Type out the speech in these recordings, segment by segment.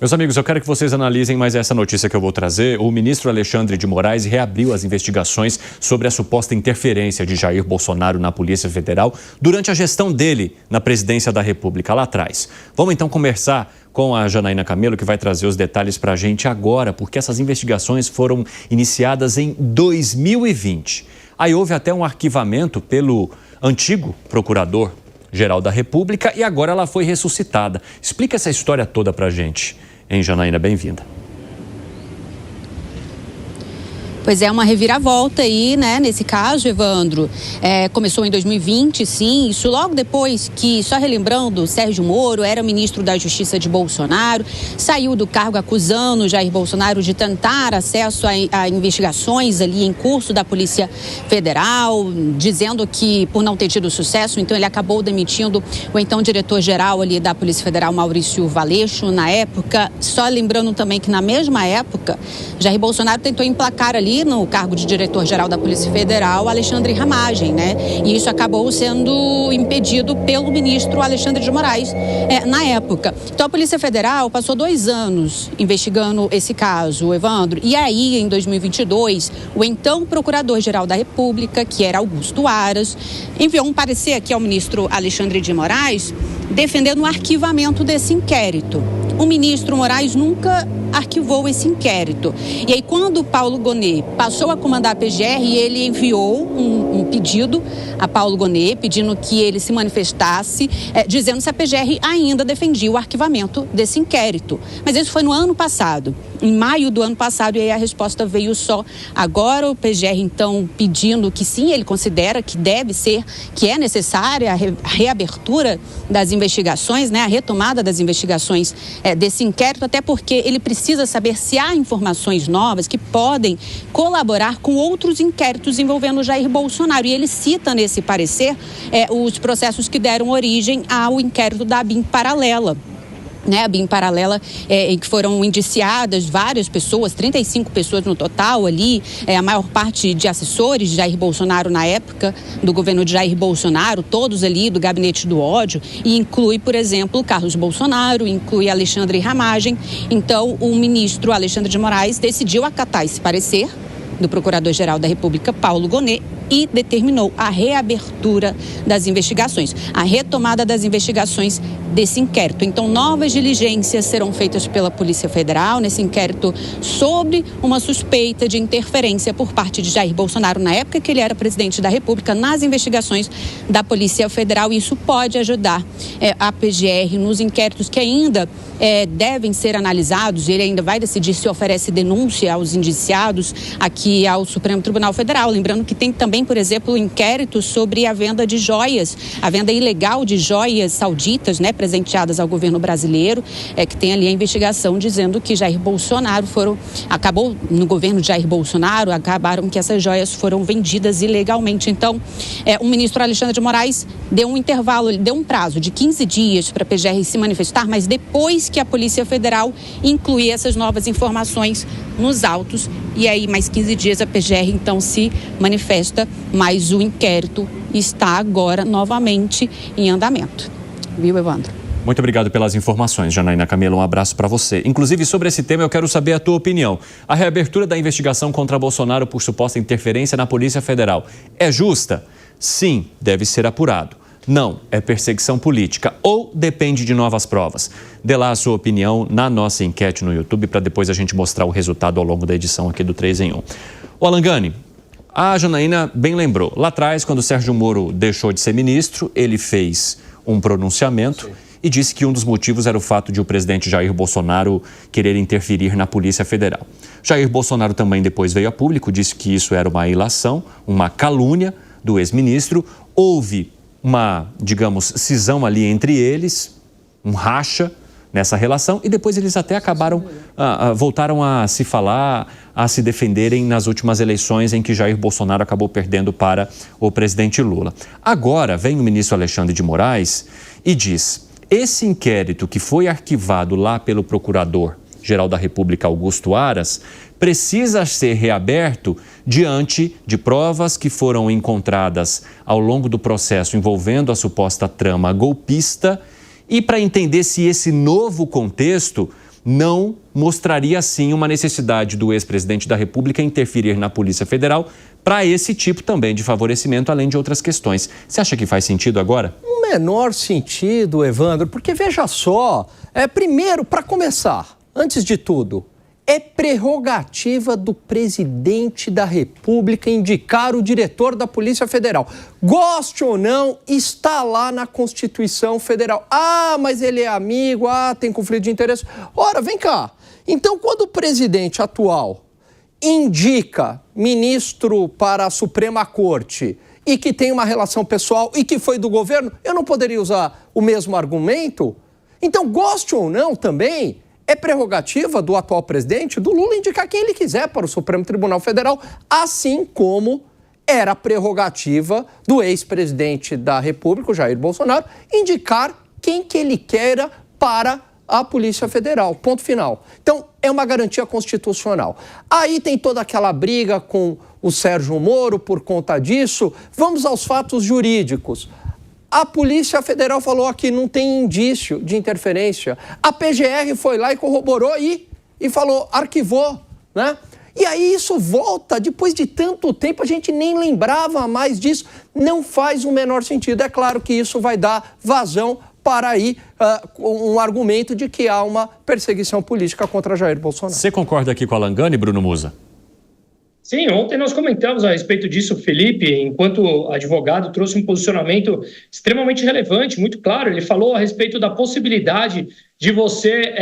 Meus amigos, eu quero que vocês analisem mais essa notícia que eu vou trazer. O ministro Alexandre de Moraes reabriu as investigações sobre a suposta interferência de Jair Bolsonaro na Polícia Federal durante a gestão dele na presidência da República lá atrás. Vamos então conversar com a Janaína Camelo, que vai trazer os detalhes para a gente agora, porque essas investigações foram iniciadas em 2020. Aí houve até um arquivamento pelo antigo procurador-geral da República e agora ela foi ressuscitada. Explica essa história toda para a gente. Hein, Janaína, bem-vinda. Pois é, uma reviravolta aí, né, nesse caso, Evandro. Começou em 2020, sim, isso logo depois que, só relembrando, Sérgio Moro era ministro da Justiça de Bolsonaro, saiu do cargo acusando Jair Bolsonaro de tentar acesso a investigações ali em curso da Polícia Federal, dizendo que por não ter tido sucesso, então ele acabou demitindo o então diretor-geral ali da Polícia Federal, Maurício Valeixo, na época. Só lembrando também que na mesma época, Jair Bolsonaro tentou emplacar ali no cargo de diretor-geral da Polícia Federal, Alexandre Ramagem, né? E isso acabou sendo impedido pelo ministro Alexandre de Moraes na época. Então, a Polícia Federal passou 2 anos investigando esse caso, Evandro. E aí, em 2022, o então Procurador-Geral da República, que era Augusto Aras, enviou um parecer aqui ao ministro Alexandre de Moraes, defendendo o arquivamento desse inquérito. O ministro Moraes nunca arquivou esse inquérito. E aí, quando Paulo Gonet passou a comandar a PGR, ele enviou um pedido a Paulo Gonet, pedindo que ele se manifestasse, dizendo se a PGR ainda defendia o arquivamento desse inquérito. Mas isso foi no ano passado, em maio do ano passado, e aí a resposta veio só agora. O PGR, então, pedindo que sim, ele considera que deve ser, que é necessária a reabertura das investigações, né, a retomada das investigações desse inquérito, até porque ele precisa saber se há informações novas que podem colaborar com outros inquéritos envolvendo Jair Bolsonaro. E ele cita nesse parecer os processos que deram origem ao inquérito da ABIN Paralela. A BIM Paralela, em que foram indiciadas várias pessoas, 35 pessoas no total ali, a maior parte de assessores de Jair Bolsonaro na época, do governo de Jair Bolsonaro, todos ali do gabinete do ódio, e inclui, por exemplo, Carlos Bolsonaro, inclui Alexandre Ramagem. Então, o ministro Alexandre de Moraes decidiu acatar esse parecer do Procurador-Geral da República, Paulo Gonet, e determinou a reabertura das investigações, a retomada das investigações desse inquérito. Então, novas diligências serão feitas pela Polícia Federal nesse inquérito sobre uma suspeita de interferência por parte de Jair Bolsonaro, na época que ele era presidente da República, nas investigações da Polícia Federal. Isso pode ajudar a PGR nos inquéritos que ainda devem ser analisados. Ele ainda vai decidir se oferece denúncia aos indiciados aqui ao Supremo Tribunal Federal. Lembrando que tem também, por exemplo, o inquérito sobre a venda de joias, a venda ilegal de joias sauditas, né, presenteadas ao governo brasileiro, que tem ali a investigação dizendo que Jair Bolsonaro acabou no governo de Jair Bolsonaro, acabaram que essas joias foram vendidas ilegalmente. Então, o ministro Alexandre de Moraes deu um intervalo, deu um prazo de 15 dias para a PGR se manifestar, mas depois que a Polícia Federal incluir essas novas informações nos autos, e aí mais 15 dias a PGR então se manifesta, mas o inquérito está agora novamente em andamento. Viu, Evandro? Muito obrigado pelas informações, Janaína Camelo. Um abraço para você. Inclusive, sobre esse tema, eu quero saber a tua opinião. A reabertura da investigação contra Bolsonaro por suposta interferência na Polícia Federal é justa? Sim, deve ser apurado. Não, é perseguição política ou depende de novas provas? Dê lá a sua opinião na nossa enquete no YouTube para depois a gente mostrar o resultado ao longo da edição aqui do 3 em 1. O Alangani, a Janaína bem lembrou. Lá atrás, quando o Sérgio Moro deixou de ser ministro, ele fez um pronunciamento. Sim. E disse que um dos motivos era o fato de o presidente Jair Bolsonaro querer interferir na Polícia Federal. Jair Bolsonaro também depois veio a público, disse que isso era uma ilação, uma calúnia do ex-ministro. Houve uma, digamos, cisão ali entre eles, um racha nessa relação, e depois eles até acabaram, voltaram a se falar, a se defenderem nas últimas eleições em que Jair Bolsonaro acabou perdendo para o presidente Lula. Agora vem o ministro Alexandre de Moraes e diz: esse inquérito que foi arquivado lá pelo Procurador-Geral da República, Augusto Aras, precisa ser reaberto diante de provas que foram encontradas ao longo do processo envolvendo a suposta trama golpista e para entender se esse novo contexto não mostraria, sim, uma necessidade do ex-presidente da República interferir na Polícia Federal para esse tipo também de favorecimento, além de outras questões. Você acha que faz sentido agora? O menor sentido, Evandro, porque veja só, primeiro, para começar, antes de tudo, é prerrogativa do presidente da República indicar o diretor da Polícia Federal. Goste ou não, está lá na Constituição Federal. Ah, mas ele é amigo, tem conflito de interesse. Ora, vem cá. Então, quando o presidente atual indica ministro para a Suprema Corte e que tem uma relação pessoal e que foi do governo, eu não poderia usar o mesmo argumento? Então, goste ou não também, é prerrogativa do atual presidente, do Lula, indicar quem ele quiser para o Supremo Tribunal Federal, assim como era prerrogativa do ex-presidente da República, o Jair Bolsonaro, indicar quem que ele queira para a Polícia Federal. Ponto final. Então, é uma garantia constitucional. Aí tem toda aquela briga com o Sérgio Moro por conta disso. Vamos aos fatos jurídicos. A Polícia Federal falou que não tem indício de interferência. A PGR foi lá e corroborou e falou, arquivou, né? E aí isso volta, depois de tanto tempo, a gente nem lembrava mais disso. Não faz o menor sentido. É claro que isso vai dar vazão para aí um argumento de que há uma perseguição política contra Jair Bolsonaro. Você concorda aqui com a Langani, Bruno Musa? Sim, ontem nós comentamos a respeito disso. O Felipe, enquanto advogado, trouxe um posicionamento extremamente relevante, muito claro. Ele falou a respeito da possibilidade de você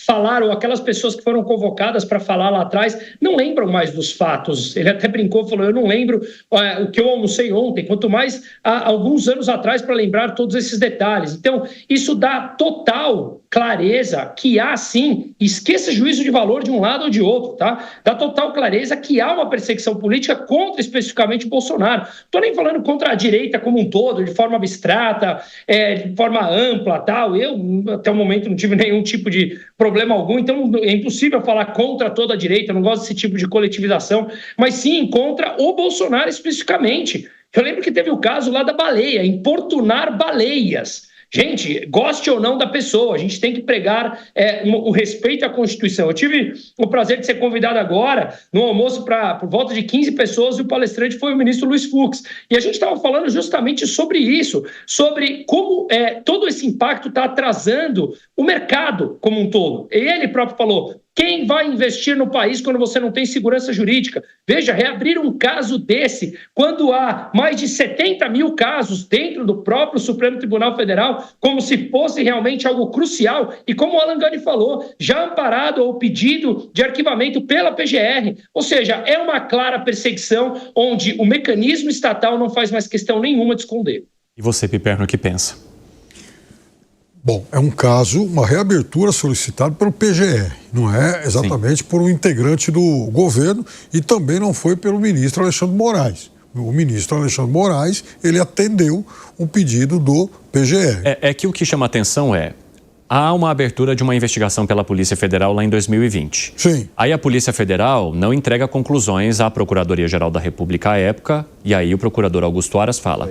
falar, ou aquelas pessoas que foram convocadas para falar lá atrás, não lembram mais dos fatos. Ele até brincou, falou, eu não lembro o que eu almocei ontem, quanto mais há alguns anos atrás para lembrar todos esses detalhes. Então, isso dá total clareza que há, sim, esqueça juízo de valor de um lado ou de outro, tá? Dá total clareza que há uma perseguição política contra especificamente Bolsonaro. Não estou nem falando contra a direita como um todo, de forma abstrata, de forma ampla, tal. Eu, até o momento, não tive nenhum tipo de problema algum, então é impossível falar contra toda a direita, não gosto desse tipo de coletivização, mas sim contra o Bolsonaro especificamente. Eu lembro que teve o caso lá da baleia, importunar baleias. Gente, goste ou não da pessoa, a gente tem que pregar o respeito à Constituição. Eu tive o prazer de ser convidado agora no almoço por volta de 15 pessoas e o palestrante foi o ministro Luiz Fux. E a gente estava falando justamente sobre isso, sobre como todo esse impacto está atrasando o mercado como um todo. E ele próprio falou, quem vai investir no país quando você não tem segurança jurídica? Veja, reabrir um caso desse, quando há mais de 70 mil casos dentro do próprio Supremo Tribunal Federal, como se fosse realmente algo crucial, e como o Alan Gani falou, já amparado ou pedido de arquivamento pela PGR. Ou seja, é uma clara perseguição onde o mecanismo estatal não faz mais questão nenhuma de esconder. E você, Piperno, o que pensa? Bom, é um caso, uma reabertura solicitada pelo PGR, não é exatamente por um integrante do governo e também não foi pelo ministro Alexandre Moraes. O ministro Alexandre Moraes, ele atendeu um pedido do PGR. É que o que chama atenção há uma abertura de uma investigação pela Polícia Federal lá em 2020. Sim. Aí a Polícia Federal não entrega conclusões à Procuradoria-Geral da República à época, e aí o procurador Augusto Aras fala,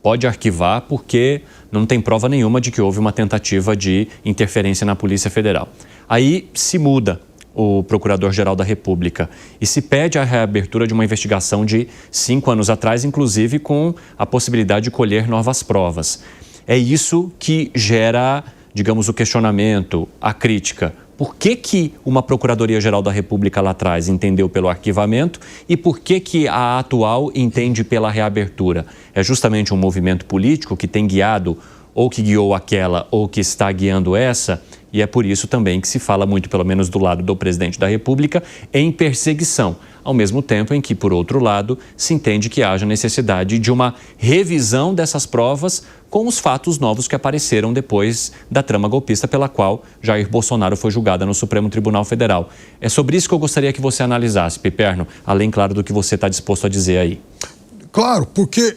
pode arquivar porque não tem prova nenhuma de que houve uma tentativa de interferência na Polícia Federal. Aí se muda o Procurador-Geral da República e se pede a reabertura de uma investigação de 5 anos atrás, inclusive com a possibilidade de colher novas provas. É isso que gera, digamos, o questionamento, a crítica. Por que uma Procuradoria-Geral da República lá atrás entendeu pelo arquivamento e por que a atual entende pela reabertura? É justamente um movimento político que tem guiado, ou que guiou aquela, ou que está guiando essa, e é por isso também que se fala muito, pelo menos do lado do presidente da República, em perseguição, ao mesmo tempo em que, por outro lado, se entende que haja necessidade de uma revisão dessas provas com os fatos novos que apareceram depois da trama golpista pela qual Jair Bolsonaro foi julgada no Supremo Tribunal Federal. É sobre isso que eu gostaria que você analisasse, Piperno, além, claro, do que você está disposto a dizer aí. Claro, porque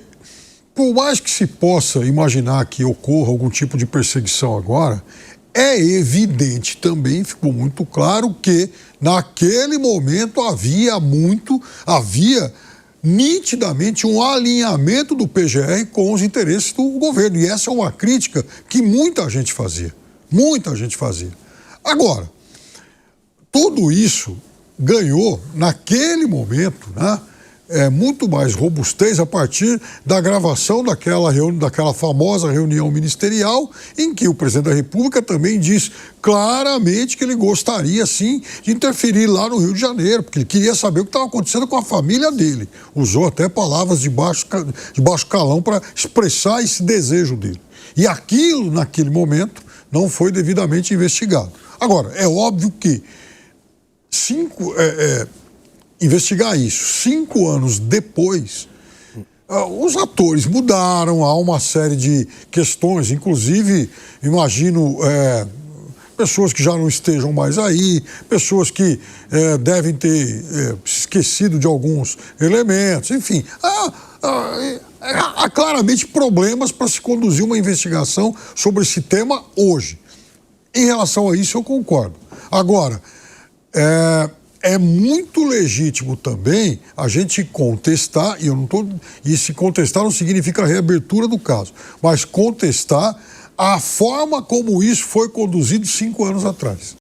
por mais que se possa imaginar que ocorra algum tipo de perseguição agora, é evidente também, ficou muito claro que naquele momento havia nitidamente um alinhamento do PGR com os interesses do governo. E essa é uma crítica que muita gente fazia. Agora, tudo isso ganhou, naquele momento, né, muito mais robustez a partir da gravação daquela famosa reunião ministerial, em que o presidente da República também diz claramente que ele gostaria, sim, de interferir lá no Rio de Janeiro, porque ele queria saber o que estava acontecendo com a família dele. Usou até palavras de baixo calão para expressar esse desejo dele. E aquilo, naquele momento, não foi devidamente investigado. Agora, é óbvio que investigar isso 5 anos depois, os atores mudaram, há uma série de questões, inclusive, imagino, pessoas que já não estejam mais aí, pessoas que devem ter esquecido de alguns elementos, enfim, há claramente problemas para se conduzir uma investigação sobre esse tema hoje. Em relação a isso, eu concordo. Agora, é muito legítimo também a gente contestar, e se contestar não significa reabertura do caso, mas contestar a forma como isso foi conduzido 5 anos atrás.